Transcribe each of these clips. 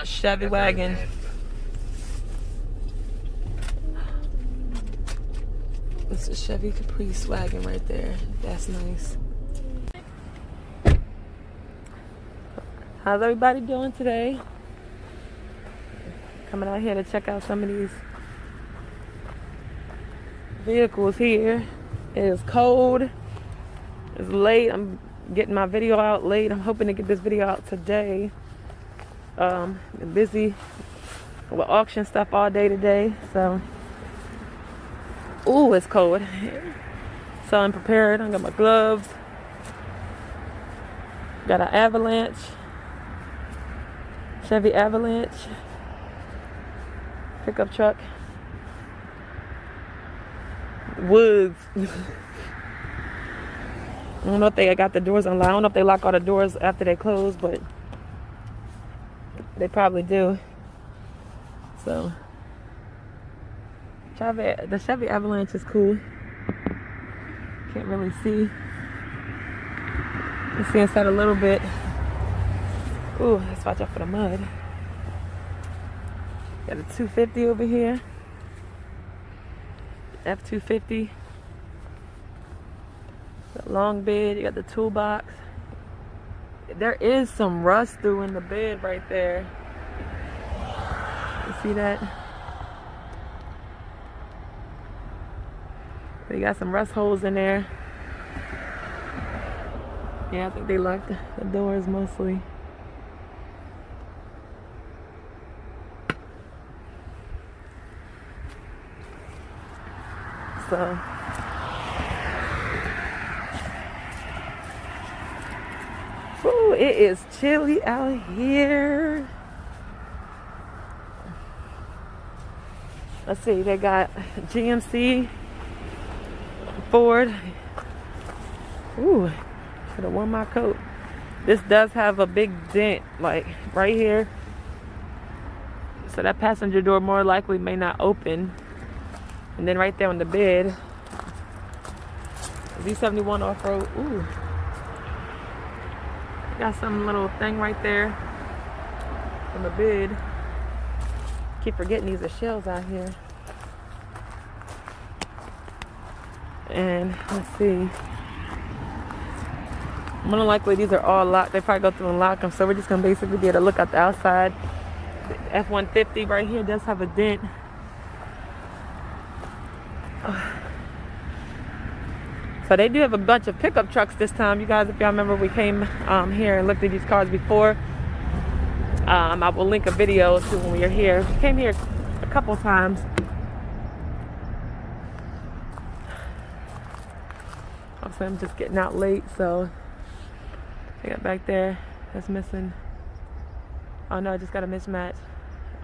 Chevy wagon. It's a Chevy Caprice wagon right there. That's nice. How's everybody doing today? Coming out here to check out some of these vehicles here. It is cold. It's late. I'm getting my video out late. I'm hoping to get this video out today. I'm busy with auction stuff all day today, so ooh, it's cold. So I'm prepared. I got my gloves. Got an Avalanche, Chevy Avalanche pickup truck. Woods. I don't know if they got the doors unlocked. I don't know if they lock all the doors after they close, but they probably do. So the Chevy Avalanche is cool. Can't really see. You can see inside a little bit. Ooh, let's watch out for the mud. Got a 250 over here. F-250. Got long bed. You got the toolbox. There is some rust through in the bed right there. You see that? They got some rust holes in there. Yeah, I think they locked the doors mostly. So ooh, it is chilly out here. Let's see, they got GMC, Ford. Ooh, should have worn my coat. This does have a big dent, like right here. So that passenger door more likely may not open. And then right there on the bed, Z71 off-road. Ooh. Got some little thing right there on the bed. Keep forgetting these are shells out here. And let's see. More than likely these are all locked. They probably go through and lock them. So we're just gonna basically be able to look at the outside. The F-150 right here does have a dent. So they do have a bunch of pickup trucks this time. You guys, if y'all remember, we came here and looked at these cars before. I will link a video to when we were here. We came here a couple times. Also, I'm just getting out late, so I got back there. That's missing. Oh no, I just got a mismatch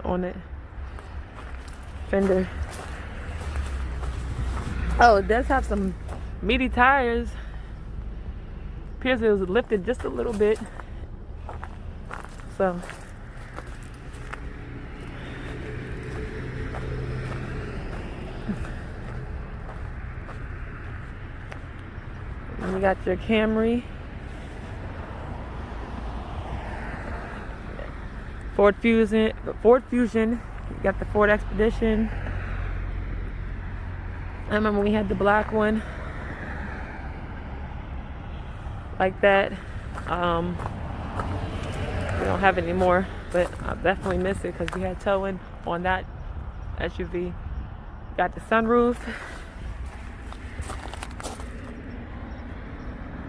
on it. Fender. Oh, it does have some meaty tires. Appears it was lifted just a little bit. So and you got your Camry, Ford Fusion. You got the Ford Expedition. I remember we had the black one like that. We don't have it anymore, but I definitely miss it because we had towing on that SUV. Got the sunroof.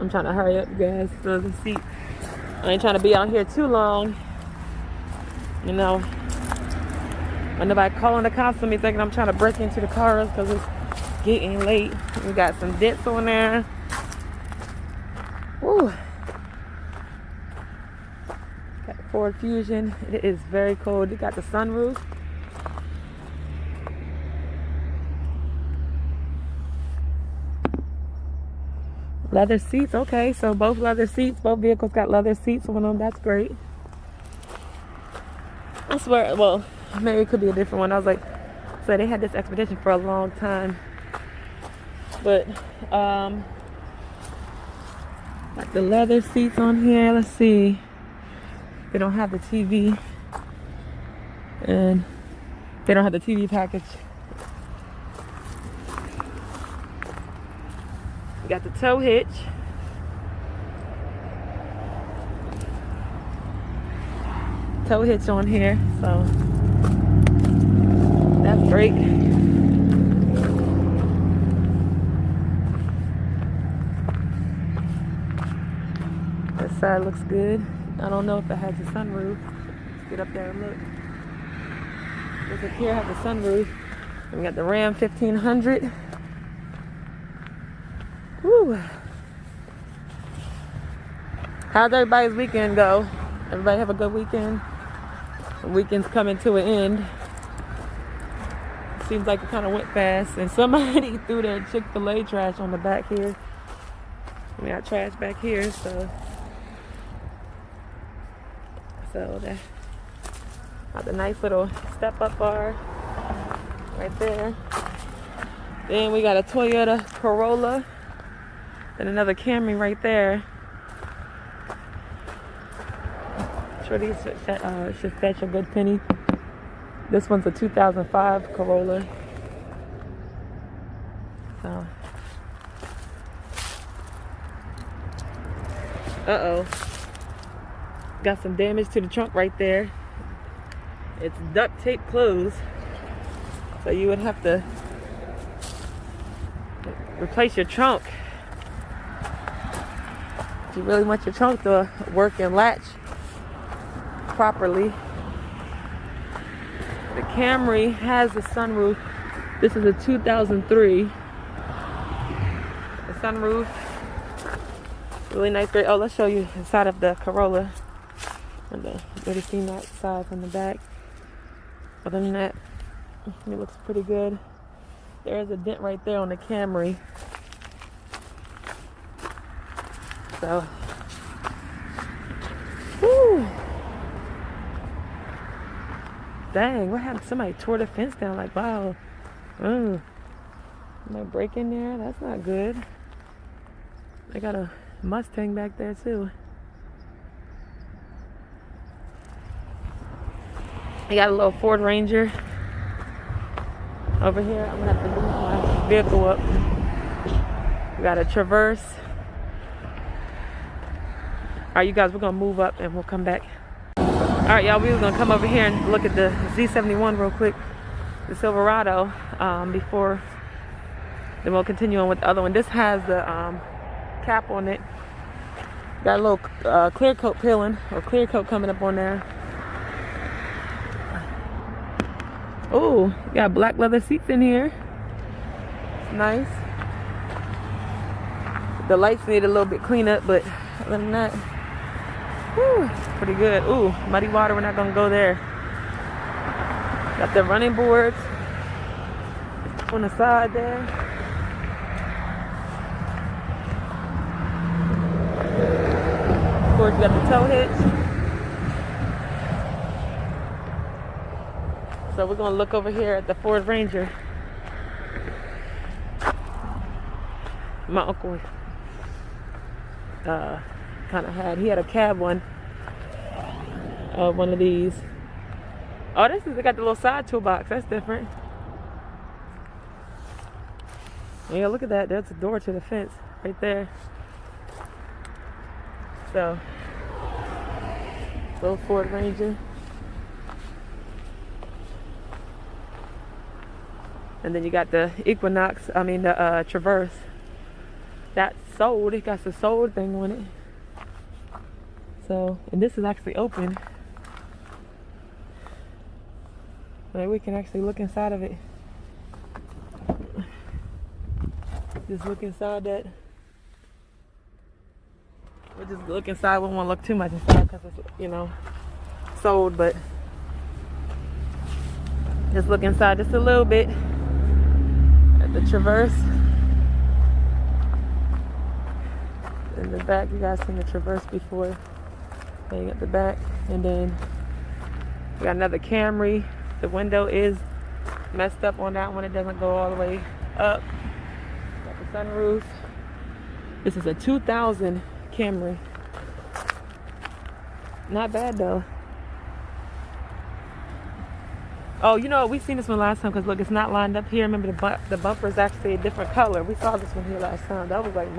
I'm trying to hurry up, you guys, so the seat. I ain't trying to be out here too long. You know, when nobody calling the cops on me thinking I'm trying to break into the cars because it's getting late. We got some dents on there. Woo. Got the Ford Fusion. It is very cold. You got the sunroof. Leather seats. Okay, so both leather seats. Both vehicles got leather seats on them. That's great. I swear, well, maybe it could be a different one. I was like, so they had this Expedition for a long time. But like the leather seats on here. Let's see. They don't have the TV. and they don't have the TV package. We got the tow hitch. Tow hitch on here, so that's great. This side looks good. I don't know if it has a sunroof. Let's get up there and look. This up here has a sunroof. And we got the Ram 1500. Woo. How's everybody's weekend go? Everybody have a good weekend? The weekend's coming to an end. Seems like it kind of went fast. And somebody threw their Chick-fil-A trash on the back here. We got trash back here, so that got the nice little step-up bar right there. Then we got a Toyota Corolla and another Camry right there. Sure, these should fetch a good penny. This one's a 2005 Corolla. So, got some damage to the trunk right there. It's duct tape closed, so you would have to replace your trunk if you really want your trunk to work and latch properly. The Camry has a sunroof. This is a 2003. The sunroof, really nice. Great. Oh, let's show you inside of the Corolla. And already seen that side from the back. Other than that, it looks pretty good. There is a dent right there on the Camry. So, whew. Dang, what happened? Somebody tore the fence down. Like, wow. Somebody break in there? That's not good. They got a Mustang back there too. I got a little Ford Ranger over here. I'm gonna have to move my vehicle up. We got a Traverse. Alright, you guys, we're gonna move up and we'll come back. Alright, y'all, we was gonna come over here and look at the Z71 real quick, the Silverado, before then we'll continue on with the other one. This has the cap on it. Got a little clear coat peeling, or clear coat coming up on there. Oh, got black leather seats in here. Nice. The lights need a little bit cleanup, but other than that, whew, pretty good. Ooh, muddy water, we're not gonna go there. Got the running boards on the side there. Of course, you got the tow hitch. So we're gonna look over here at the Ford Ranger. My uncle kind of he had a cab one of these. Oh, they got the little side toolbox. That's different. Yeah, look at that. There's a door to the fence right there. So, little Ford Ranger. And then you got the the Traverse. That's sold. It got the sold thing on it. So, and this is actually open. Like, we can actually look inside of it. Just look inside that. We'll just look inside. We won't look too much inside because it's, sold, but just look inside just a little bit. The Traverse. In the back, you guys seen the Traverse before. Then you got the back, and then you got another Camry. The window is messed up on that one. It doesn't go all the way up. Got the sunroof. This is a 2000 Camry. Not bad though. Oh, you know, we seen this one last time because look, it's not lined up here. Remember the bumper is actually a different color. We saw this one here last time. That was like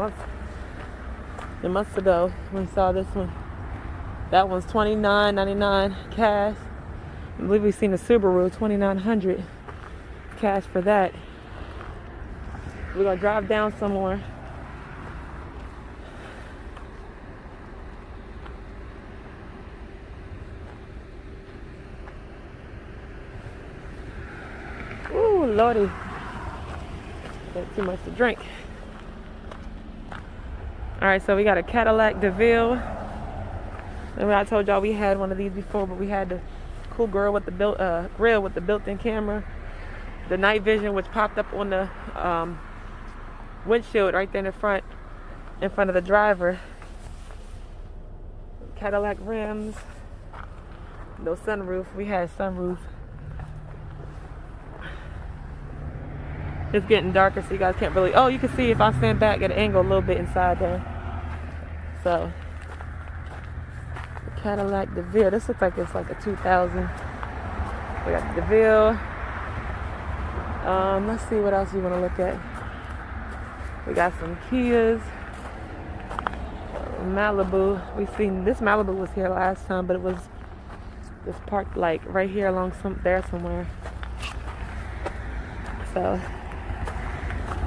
months ago when we saw this one. That one's $29.99 cash. I believe we've seen the Subaru, $2,900 cash for that. We're gonna drive down some more. Ooh, Lordy. Got too much to drink. Alright, so we got a Cadillac DeVille. Remember I told y'all we had one of these before, but we had the cool grill with the built-in camera. The night vision, which popped up on the windshield right there in front of the driver. Cadillac rims. No sunroof. We had sunroof. It's getting darker, so you guys can't really. Oh, you can see if I stand back at an angle a little bit inside there. So, the Cadillac DeVille. This looks like it's like a 2000. We got the DeVille. Let's see what else we want to look at. We got some Kias. Malibu. We've seen this Malibu was here last time, but it was just parked like right here along there somewhere. So.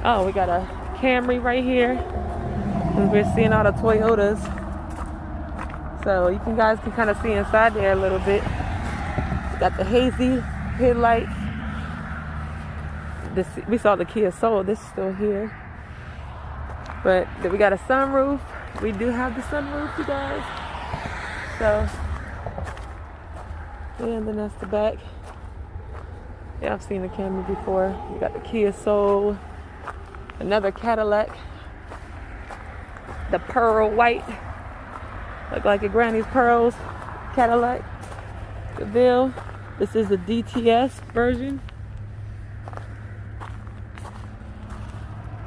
Oh, we got a Camry right here. And we're seeing all the Toyotas. So you guys can kind of see inside there a little bit. We got the hazy headlights. We saw the Kia Soul. This is still here. But we got a sunroof. We do have the sunroof, you guys. So, and then that's the back. Yeah, I've seen the Camry before. We got the Kia Soul. Another Cadillac, the pearl white, look like your granny's pearls. Cadillac DeVille. This is the DTS version.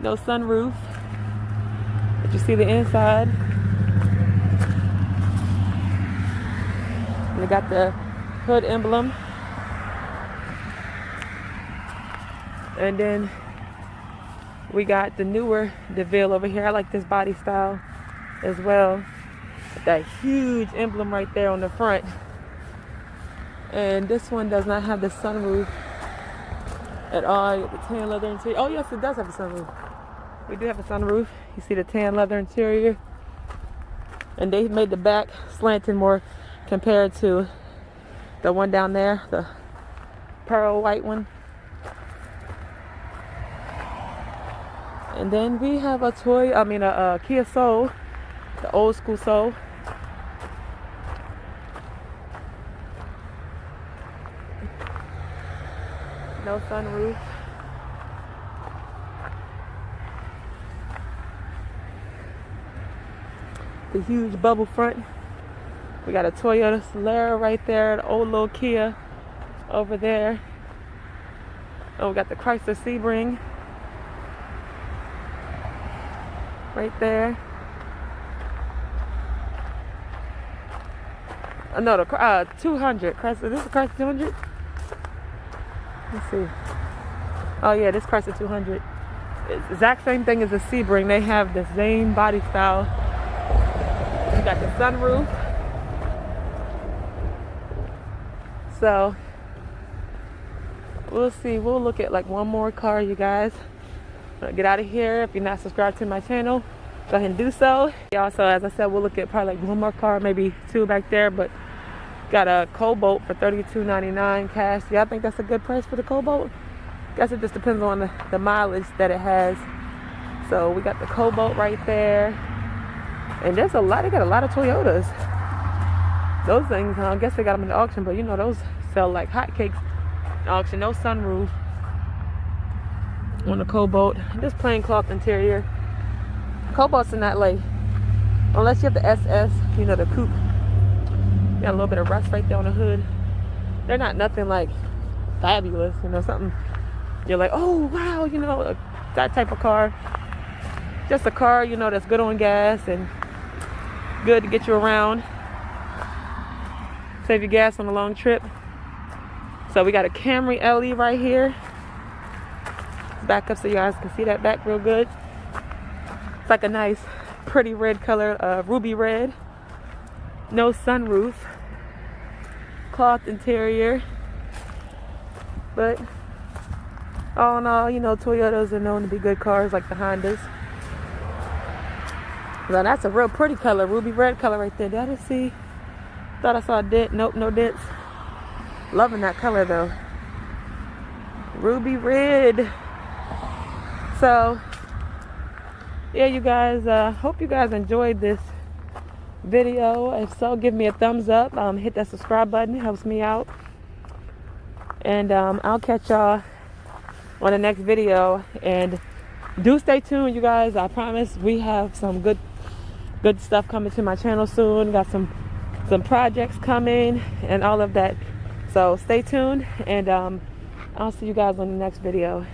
No sunroof, but you see the inside. And they got the hood emblem, and then we got the newer DeVille over here. I like this body style as well. That huge emblem right there on the front. And this one does not have the sunroof at all. The tan leather interior. Oh yes, it does have a sunroof. We do have a sunroof. You see the tan leather interior. And they made the back slanted more compared to the one down there, the pearl white one. And then we have a Kia Soul, the old school Soul. No sunroof. The huge bubble front. We got a Toyota Solara right there, the old little Kia over there. Oh, we got the Chrysler Sebring right there. No, the 200 Chrysler. This is a Chrysler 200. Let's see. Oh yeah, this Chrysler 200. It's the exact same thing as the Sebring. They have the same body style. You got the sunroof. So we'll see. We'll look at like one more car, you guys. Get out of here. If you're not subscribed to my channel, go ahead and do so. Also, as I said, we'll look at probably like one more car, maybe two back there. But got a Cobalt for $32.99 cash. Yeah, I think that's a good price for the Cobalt. Guess it just depends on the mileage that it has. So we got the Cobalt right there, and there's a lot. They got a lot of Toyotas. Those things, I guess they got them in the auction, but you know those sell like hotcakes in auction. No sunroof on the Cobalt. Just plain cloth interior. Cobalts are not like, unless you have the SS, you know, the coupe. Got a little bit of rust right there on the hood. They're not nothing like fabulous, you know, something you're like, oh wow, you know, that type of car. Just a car, you know, that's good on gas and good to get you around. Save your gas on a long trip. So we got a Camry LE right here. Back up so you guys can see that back real good. It's like a nice pretty red color, ruby red. No sunroof. Cloth interior. But all in all, you know, Toyotas are known to be good cars like the Hondas. Now that's a real pretty color, ruby red color right there. Did I just see? Thought I saw a dent. Nope, no dents. Loving that color though. Ruby red. So yeah, you guys, hope you guys enjoyed this video. If so, give me a thumbs up. Hit that subscribe button. It helps me out. And I'll catch y'all on the next video. And do stay tuned, you guys. I promise we have some good stuff coming to my channel soon. Got some projects coming and all of that. So stay tuned, and I'll see you guys on the next video.